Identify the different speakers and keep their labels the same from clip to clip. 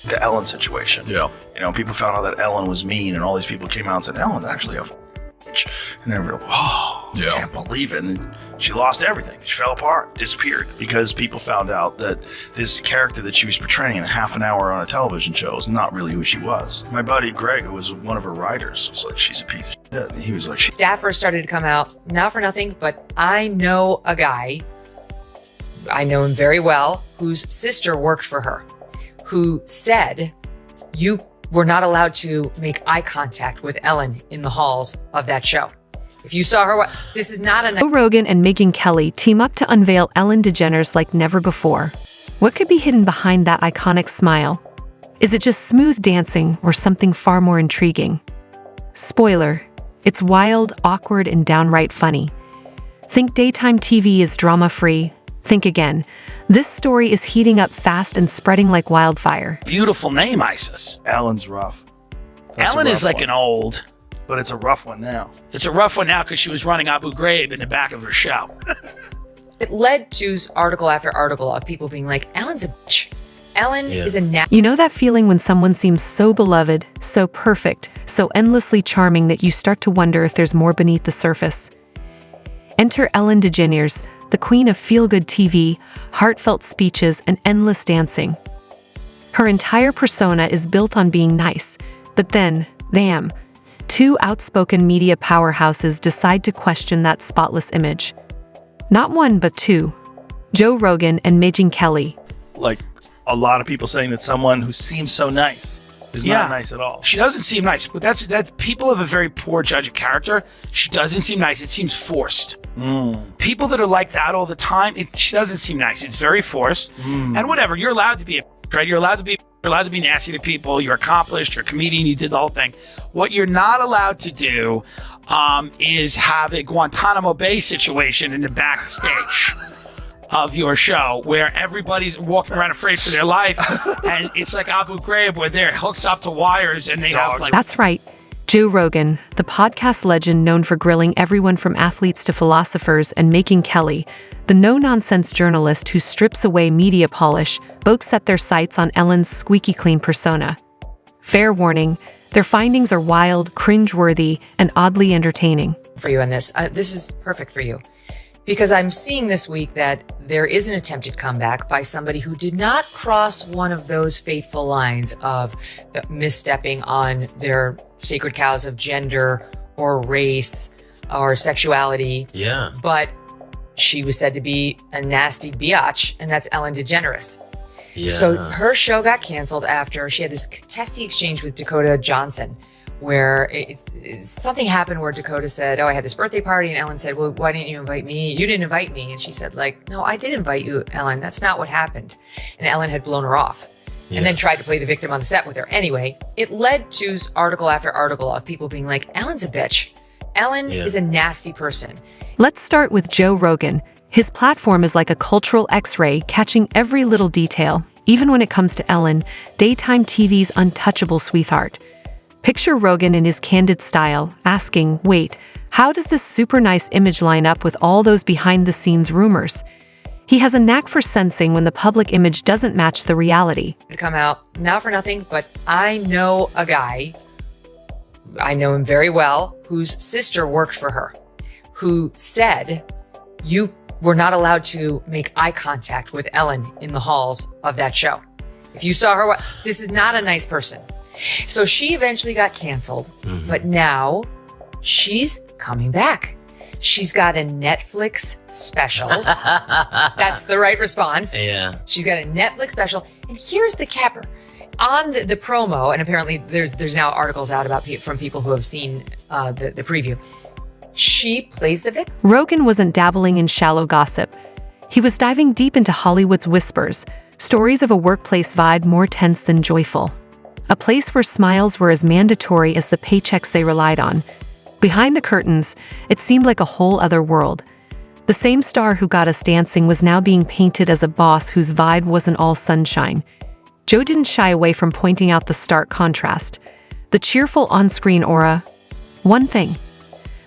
Speaker 1: the Ellen situation.
Speaker 2: Yeah.
Speaker 1: You know, people found out that Ellen was mean, and all these people came out and said, Ellen's actually a bitch. And then we're like, oh,
Speaker 2: Yeah.
Speaker 1: I can't believe it. And she lost everything. She fell apart, disappeared, because people found out that this character that she was portraying in a half an hour on a television show is not really who she was. My buddy Greg, who was one of her writers, was like, she's a piece of shit. And he was like,
Speaker 3: Staffers started to come out, not for nothing, but I know a guy, I know him very well, whose sister worked for her, who said, you were not allowed to make eye contact with Ellen in the halls of that show. If you saw her, this is not a...
Speaker 4: Rogan and Megyn Kelly team up to unveil Ellen DeGeneres like never before. What could be hidden behind that iconic smile? Is it just smooth dancing or something far more intriguing? Spoiler, it's wild, awkward, and downright funny. Think daytime TV is drama-free. Think again. This story is heating up fast and spreading like wildfire.
Speaker 5: Beautiful name, Isis.
Speaker 1: Ellen's rough.
Speaker 5: Ellen is like an old...
Speaker 1: But it's a rough one now.
Speaker 5: It's a rough one now because she was running Abu Ghraib in the back of her show.
Speaker 3: It led to article after article of people being like, Ellen's a bitch. Ellen is a
Speaker 4: You know that feeling when someone seems so beloved, so perfect, so endlessly charming that you start to wonder if there's more beneath the surface? Enter Ellen DeGeneres, the queen of feel-good TV, heartfelt speeches, and endless dancing. Her entire persona is built on being nice, but then, bam, two outspoken media powerhouses decide to question that spotless image. Not one, but two. Joe Rogan and Megyn Kelly.
Speaker 1: Like a lot of people saying that someone who seems so nice is not nice at all.
Speaker 5: She doesn't seem nice, but that people have a very poor judge of character. She doesn't seem nice. It seems forced. People that are like that all the time, she doesn't seem nice. It's very forced. And whatever, you're allowed to be right? You're allowed to be nasty to people. You're accomplished. You're a comedian. You did the whole thing. What you're not allowed to do is have a Guantanamo Bay situation in the backstage of your show where everybody's walking around afraid for their life, and it's like Abu Ghraib where they're hooked up to wires and they have like...
Speaker 4: That's right. Joe Rogan, the podcast legend known for grilling everyone from athletes to philosophers, and Megyn Kelly, the no-nonsense journalist who strips away media polish, both set their sights on Ellen's squeaky-clean persona. Fair warning, their findings are wild, cringe-worthy, and oddly entertaining.
Speaker 3: For you on this. This is perfect for you. Because I'm seeing this week that there is an attempted comeback by somebody who did not cross one of those fateful lines of misstepping on their sacred cows of gender or race or sexuality.
Speaker 6: Yeah.
Speaker 3: But she was said to be a nasty biatch, and that's Ellen DeGeneres.
Speaker 6: Yeah.
Speaker 3: So her show got canceled after she had this testy exchange with Dakota Johnson, where something happened where Dakota said, oh, I had this birthday party, and Ellen said, well, why didn't you invite me? You didn't invite me. And she said, like, no, I did invite you, Ellen. That's not what happened. And Ellen had blown her off. And then tried to play the victim on the set with her. Anyway, it led to article after article of people being like, Ellen's a bitch. Ellen is a nasty person.
Speaker 4: Let's start with Joe Rogan. His platform is like a cultural X-ray, catching every little detail, even when it comes to Ellen, daytime TV's untouchable sweetheart. Picture Rogan in his candid style, asking, wait, how does this super nice image line up with all those behind-the-scenes rumors? He has a knack for sensing when the public image doesn't match the reality.
Speaker 3: To come out, not for nothing, but I know a guy, I know him very well, whose sister worked for her, who said, you were not allowed to make eye contact with Ellen in the halls of that show. If you saw her, this is not a nice person. So she eventually got canceled, but now she's coming back. She's got a Netflix special. That's the right response.
Speaker 6: Yeah.
Speaker 3: She's got a Netflix special. And here's the capper. On the promo, and apparently there's now articles out about from people who have seen the preview. She plays the victim.
Speaker 4: Rogan wasn't dabbling in shallow gossip. He was diving deep into Hollywood's whispers, stories of a workplace vibe more tense than joyful. A place where smiles were as mandatory as the paychecks they relied on. Behind the curtains, it seemed like a whole other world. The same star who got us dancing was now being painted as a boss whose vibe wasn't all sunshine. Joe didn't shy away from pointing out the stark contrast. The cheerful on-screen aura, one thing.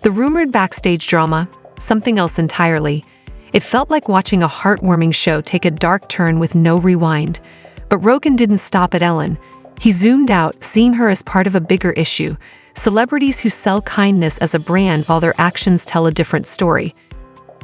Speaker 4: The rumored backstage drama, something else entirely. It felt like watching a heartwarming show take a dark turn with no rewind. But Rogan didn't stop at Ellen. He zoomed out, seeing her as part of a bigger issue: celebrities who sell kindness as a brand while their actions tell a different story.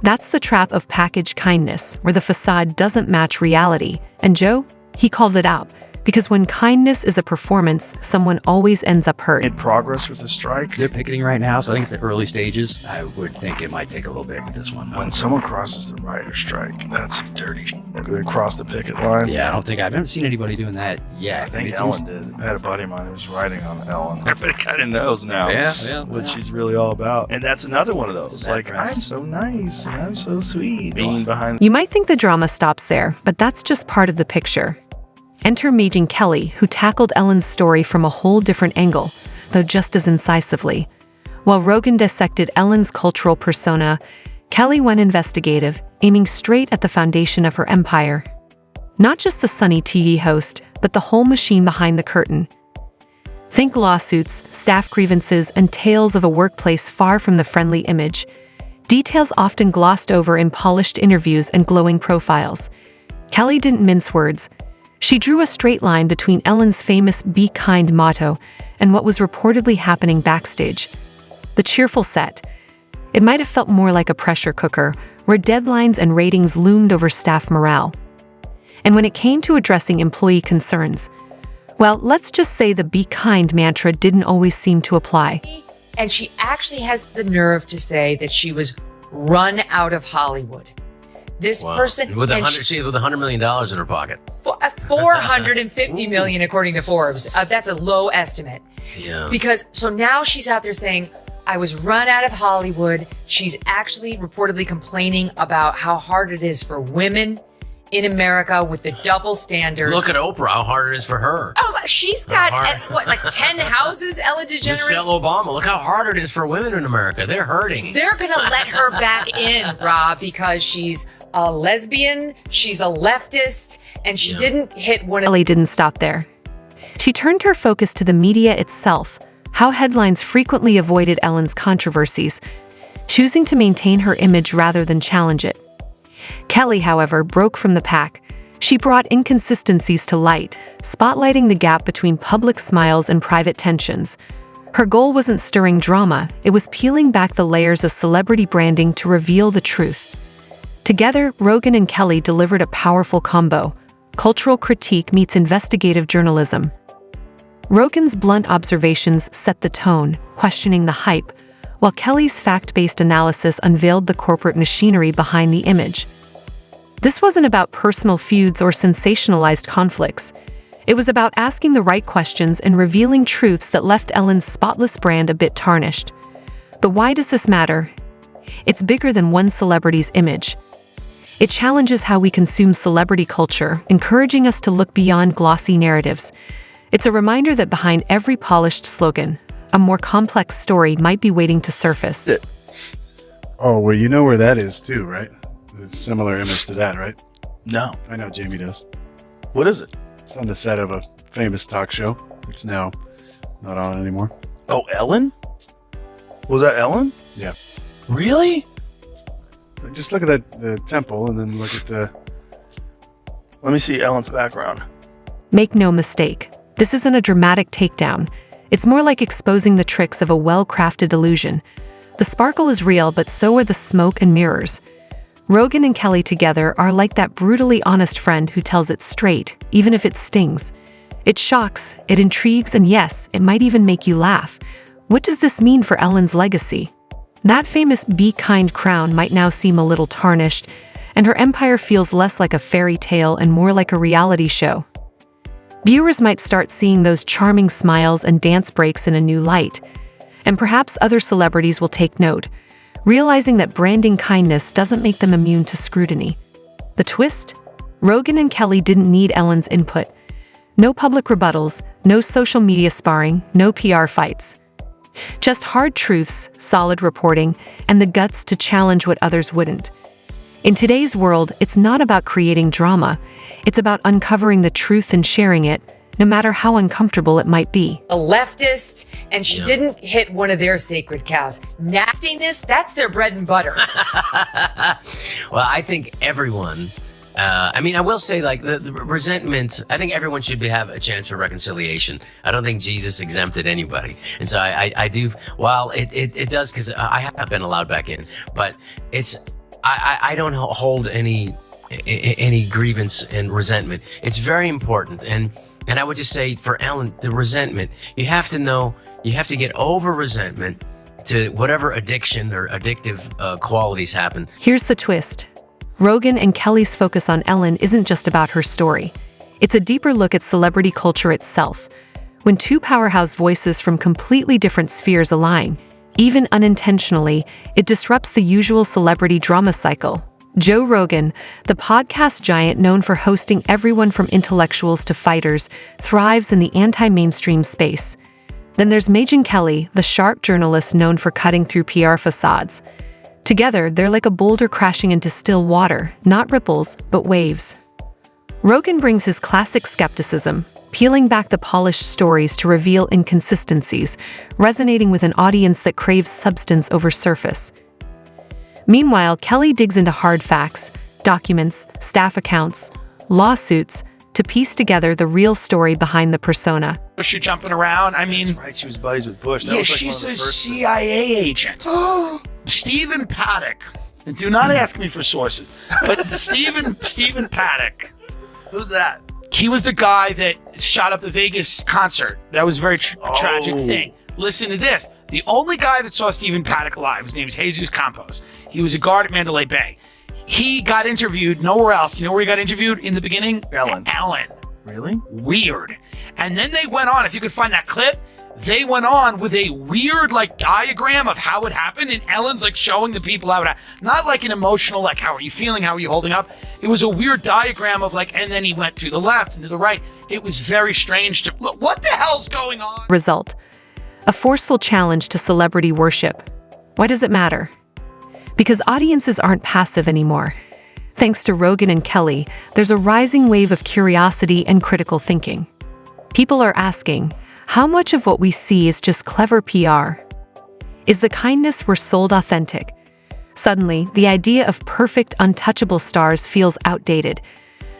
Speaker 4: That's the trap of packaged kindness, where the facade doesn't match reality. And Joe, he called it out. Because when kindness is a performance, someone always ends up hurt.
Speaker 1: In progress with the strike.
Speaker 2: They're picketing right now, so I think it's the early stages. I would think it might take a little bit with this one.
Speaker 1: When someone crosses the writer strike, that's some dirty shit. They cross the picket line.
Speaker 2: Yeah, I've never seen anybody doing that yet.
Speaker 1: I think Ellen did. I had a buddy of mine who was writing on Ellen. Everybody kind of knows now what she's really all about. And that's another one of those. Like, I'm so nice and I'm so sweet. Being behind.
Speaker 4: You might think the drama stops there, but that's just part of the picture. Enter Megyn Kelly, who tackled Ellen's story from a whole different angle, though just as incisively. While Rogan dissected Ellen's cultural persona, Kelly went investigative, aiming straight at the foundation of her empire. Not just the sunny TV host, but the whole machine behind the curtain. Think lawsuits, staff grievances, and tales of a workplace far from the friendly image. Details often glossed over in polished interviews and glowing profiles. Kelly didn't mince words. She drew a straight line between Ellen's famous "Be Kind" motto and what was reportedly happening backstage. The cheerful set. It might have felt more like a pressure cooker, where deadlines and ratings loomed over staff morale. And when it came to addressing employee concerns, well, let's just say the "Be Kind" mantra didn't always seem to apply.
Speaker 3: And she actually has the nerve to say that she was run out of Hollywood. This person
Speaker 6: with $100 million in her pocket.
Speaker 3: 450 million, according to Forbes. That's a low estimate.
Speaker 6: Yeah.
Speaker 3: Because so now she's out there saying, I was run out of Hollywood. She's actually reportedly complaining about how hard it is for women in America with the double standards.
Speaker 6: Look at Oprah, how hard it is for her.
Speaker 3: Oh, she's got, like 10 houses, Ellen DeGeneres?
Speaker 6: Michelle Obama, look how hard it is for women in America. They're hurting.
Speaker 3: They're going to let her back in, Rob, because she's a lesbian, she's a leftist, and she didn't hit one of...
Speaker 4: Kelly didn't stop there. She turned her focus to the media itself, how headlines frequently avoided Ellen's controversies, choosing to maintain her image rather than challenge it. Kelly, however, broke from the pack. She brought inconsistencies to light, spotlighting the gap between public smiles and private tensions. Her goal wasn't stirring drama, it was peeling back the layers of celebrity branding to reveal the truth. Together, Rogan and Kelly delivered a powerful combo: cultural critique meets investigative journalism. Rogan's blunt observations set the tone, questioning the hype, while Kelly's fact-based analysis unveiled the corporate machinery behind the image. This wasn't about personal feuds or sensationalized conflicts. It was about asking the right questions and revealing truths that left Ellen's spotless brand a bit tarnished. But why does this matter? It's bigger than one celebrity's image. It challenges how we consume celebrity culture, encouraging us to look beyond glossy narratives. It's a reminder that behind every polished slogan, a more complex story might be waiting to surface.
Speaker 7: Oh, well, you know where that is too, right? It's a similar image to that, right?
Speaker 1: No.
Speaker 7: I know Jamie does.
Speaker 1: What is it?
Speaker 7: It's on the set of a famous talk show. It's now not on anymore.
Speaker 1: Oh, Ellen? Was that Ellen?
Speaker 7: Yeah.
Speaker 1: Really?
Speaker 7: Just look at the temple and then look at the...
Speaker 1: Let me see Ellen's background.
Speaker 4: Make no mistake, this isn't a dramatic takedown. It's more like exposing the tricks of a well-crafted illusion. The sparkle is real, but so are the smoke and mirrors. Rogan and Kelly together are like that brutally honest friend who tells it straight, even if it stings. It shocks, it intrigues, and yes, it might even make you laugh. What does this mean for Ellen's legacy? That famous "Be Kind" crown might now seem a little tarnished, and her empire feels less like a fairy tale and more like a reality show. Viewers might start seeing those charming smiles and dance breaks in a new light, and perhaps other celebrities will take note, realizing that branding kindness doesn't make them immune to scrutiny. The twist? Rogan and Kelly didn't need Ellen's input. No public rebuttals, no social media sparring, no PR fights. Just hard truths, solid reporting, and the guts to challenge what others wouldn't. In today's world, it's not about creating drama. It's about uncovering the truth and sharing it, no matter how uncomfortable it might be.
Speaker 3: A leftist, and she didn't hit one of their sacred cows. Nastiness, that's their bread and butter.
Speaker 6: Well, I think everyone I mean, I will say, like, the resentment, I think everyone should have a chance for reconciliation. I don't think Jesus exempted anybody. And so I do, while it does, because I have been allowed back in, but I don't hold any grievance and resentment. It's very important. And I would just say for Ellen, the resentment, you have to get over resentment to whatever addiction or addictive qualities happen.
Speaker 4: Here's the twist. Rogan and Kelly's focus on Ellen isn't just about her story. It's a deeper look at celebrity culture itself. When two powerhouse voices from completely different spheres align, even unintentionally, it disrupts the usual celebrity drama cycle. Joe Rogan, the podcast giant known for hosting everyone from intellectuals to fighters, thrives in the anti-mainstream space. Then there's Megyn Kelly, the sharp journalist known for cutting through PR facades. Together, they're like a boulder crashing into still water, not ripples, but waves. Rogan brings his classic skepticism, peeling back the polished stories to reveal inconsistencies, resonating with an audience that craves substance over surface. Meanwhile, Kelly digs into hard facts, documents, staff accounts, lawsuits, to piece together the real story behind the persona.
Speaker 5: She's jumping around. I mean,
Speaker 1: That's right. She was buddies with Bush. That
Speaker 5: yeah,
Speaker 1: was like
Speaker 5: she's
Speaker 1: one
Speaker 5: a
Speaker 1: of the first-
Speaker 5: CIA agent. Stephen Paddock. And do not ask me for sources. But Stephen Paddock.
Speaker 1: Who's that?
Speaker 5: He was the guy that shot up the Vegas concert. That was a very tragic thing. Listen to this. The only guy that saw Stephen Paddock alive, his name is Jesus Campos. He was a guard at Mandalay Bay. He got interviewed nowhere else. You know where he got interviewed in the beginning?
Speaker 1: Ellen. Really?
Speaker 5: Weird. And then they went on, if you could find that clip, they went on with a weird like diagram of how it happened, and Ellen's like showing the people how it happened. Not like an emotional, like, how are you feeling? How are you holding up? It was a weird diagram of like, and then he went to the left and to the right. It was very strange to look. What the hell's going on?
Speaker 4: Result: a forceful challenge to celebrity worship. Why does it matter? Because audiences aren't passive anymore. Thanks to Rogan and Kelly, there's a rising wave of curiosity and critical thinking. People are asking, how much of what we see is just clever PR? Is the kindness we're sold authentic? Suddenly, the idea of perfect, untouchable stars feels outdated.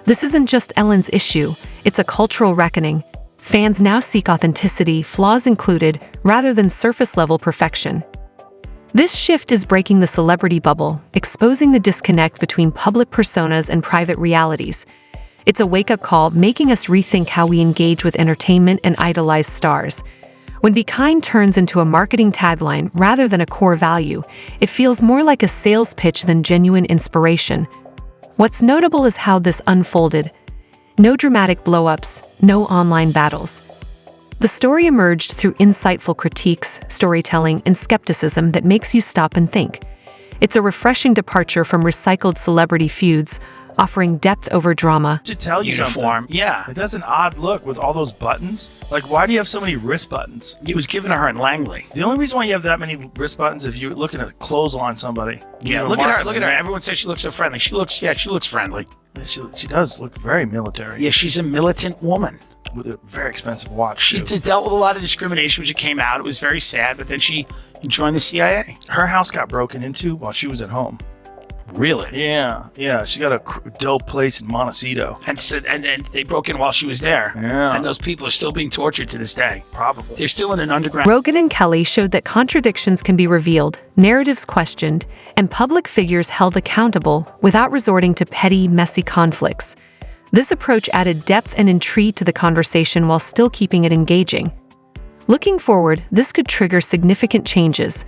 Speaker 4: This isn't just Ellen's issue, it's a cultural reckoning. Fans now seek authenticity, flaws included, rather than surface-level perfection. This shift is breaking the celebrity bubble, exposing the disconnect between public personas and private realities. It's a wake-up call, making us rethink how we engage with entertainment and idolize stars. When Be Kind turns into a marketing tagline rather than a core value, it feels more like a sales pitch than genuine inspiration. What's notable is how this unfolded. No dramatic blow-ups, no online battles. The story emerged through insightful critiques, storytelling, and skepticism that makes you stop and think. It's a refreshing departure from recycled celebrity feuds, offering depth over drama.
Speaker 1: To tell you
Speaker 5: Uniform.
Speaker 1: something.
Speaker 5: Yeah.
Speaker 1: Like, that's an odd look with all those buttons. Like, why do you have so many wrist buttons?
Speaker 5: It was given to her in Langley.
Speaker 1: The only reason why you have that many wrist buttons if you're looking at clothes on somebody.
Speaker 5: Yeah, look at her. Look at her. Everyone says she looks so friendly. She looks friendly.
Speaker 1: She does look very military.
Speaker 5: Yeah, she's a militant woman.
Speaker 1: With a very expensive watch.
Speaker 5: She
Speaker 1: too.
Speaker 5: dealt with a lot of discrimination when she came out. It was very sad, but then she joined the CIA.
Speaker 1: Her house got broken into while she was at home.
Speaker 5: Really?
Speaker 1: Yeah. She got a dope place in Montecito.
Speaker 5: And they broke in while she was there.
Speaker 1: Yeah.
Speaker 5: And those people are still being tortured to this day.
Speaker 1: Probably.
Speaker 5: They're still in an underground.
Speaker 4: Rogan and Kelly showed that contradictions can be revealed, narratives questioned, and public figures held accountable without resorting to petty, messy conflicts. This approach added depth and intrigue to the conversation while still keeping it engaging. Looking forward, this could trigger significant changes.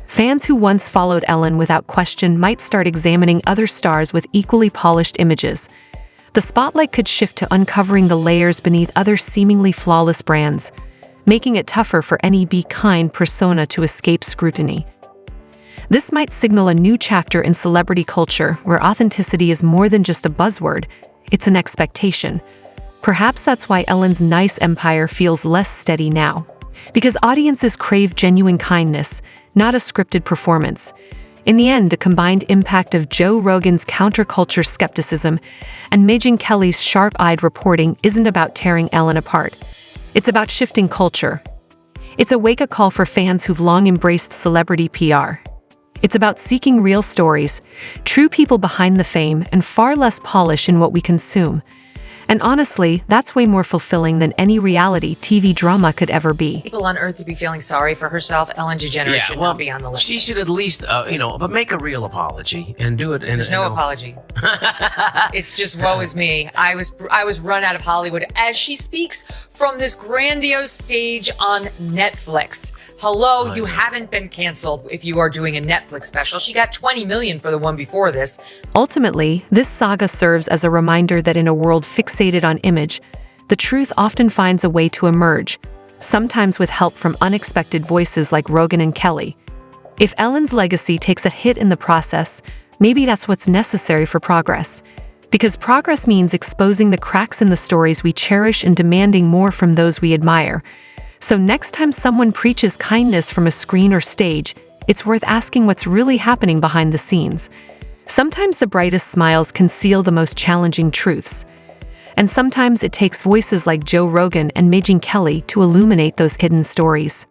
Speaker 4: Fans who once followed Ellen without question might start examining other stars with equally polished images. The spotlight could shift to uncovering the layers beneath other seemingly flawless brands, making it tougher for any Be Kind persona to escape scrutiny. This might signal a new chapter in celebrity culture where authenticity is more than just a buzzword. It's an expectation. Perhaps that's why Ellen's nice empire feels less steady now. Because audiences crave genuine kindness, not a scripted performance. In the end, the combined impact of Joe Rogan's counterculture skepticism and Megyn Kelly's sharp-eyed reporting isn't about tearing Ellen apart. It's about shifting culture. It's a wake-up call for fans who've long embraced celebrity PR. It's about seeking real stories, true people behind the fame, and far less polish in what we consume. And honestly, that's way more fulfilling than any reality TV drama could ever be.
Speaker 3: People on Earth to be feeling sorry for herself, Ellen DeGeneres should not be on the list.
Speaker 6: She should at least, but make a real apology and do it.
Speaker 3: There's no apology. It's just woe is me. I was run out of Hollywood as she speaks from this grandiose stage on Netflix. Hello, you haven't been canceled if you are doing a Netflix special. She got $20 million for the one before this.
Speaker 4: Ultimately, this saga serves as a reminder that in a world fixated on image, the truth often finds a way to emerge, sometimes with help from unexpected voices like Rogan and Kelly. If Ellen's legacy takes a hit in the process, maybe that's what's necessary for progress. Because progress means exposing the cracks in the stories we cherish and demanding more from those we admire. So next time someone preaches kindness from a screen or stage, it's worth asking what's really happening behind the scenes. Sometimes the brightest smiles conceal the most challenging truths. And sometimes it takes voices like Joe Rogan and Megyn Kelly to illuminate those hidden stories.